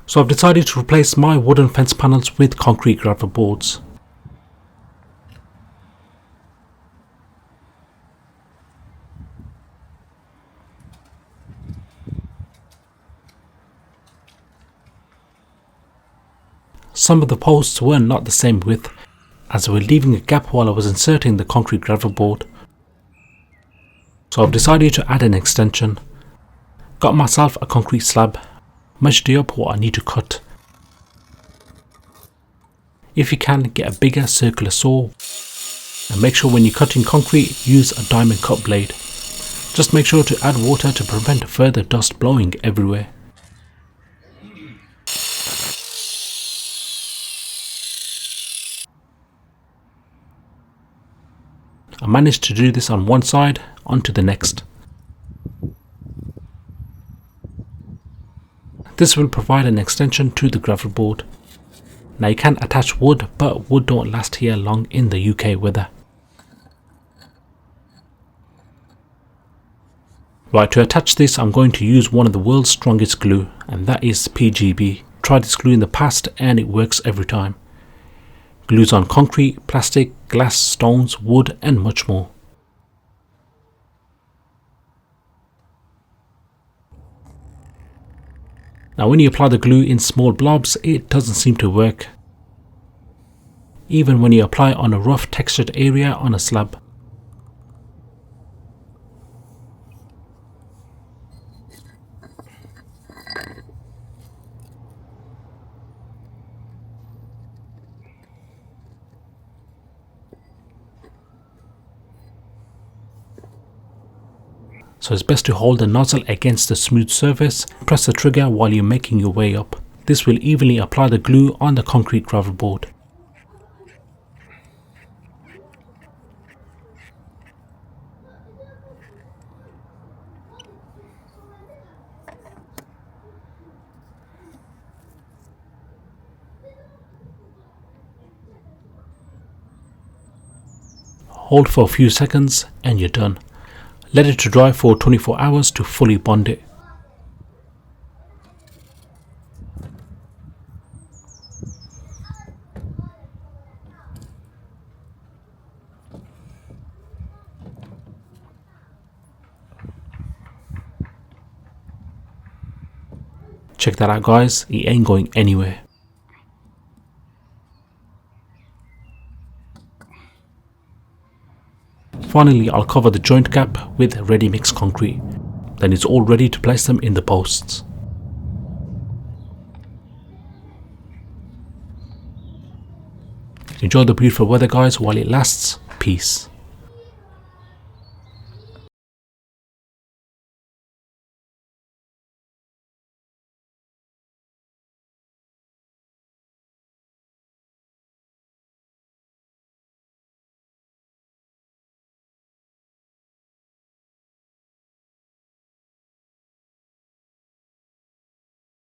So I've decided to replace my wooden fence panels with concrete gravel boards. Some of the posts were not the same width, as they were leaving a gap while I was inserting the concrete gravel board. So I've decided to add an extension. Got myself a concrete slab, measured it up what I need to cut. If you can, get a bigger circular saw, and make sure when you're cutting concrete, use a diamond cut blade. Just make sure to add water to prevent further dust blowing everywhere. I managed to do this on one side, onto the next. This will provide an extension to the gravel board. Now you can attach wood, but wood don't last here long in the UK weather. Right, to attach this I'm going to use one of the world's strongest glue, and that is PGB. Tried this glue in the past and it works every time. Glues on concrete, plastic, glass, stones, wood and much more. Now when you apply the glue in small blobs, it doesn't seem to work, even when you apply it on a rough textured area on a slab. So it's best to hold the nozzle against the smooth surface, press the trigger while you're making your way up. This will evenly apply the glue on the concrete gravel board. Hold for a few seconds and you're done. Let it to dry for 24 hours to fully bond it. Check that out guys, it ain't going anywhere. Finally, I'll cover the joint gap with ready mix concrete. Then it's all ready to place them in the posts. Enjoy the beautiful weather guys while it lasts. Peace.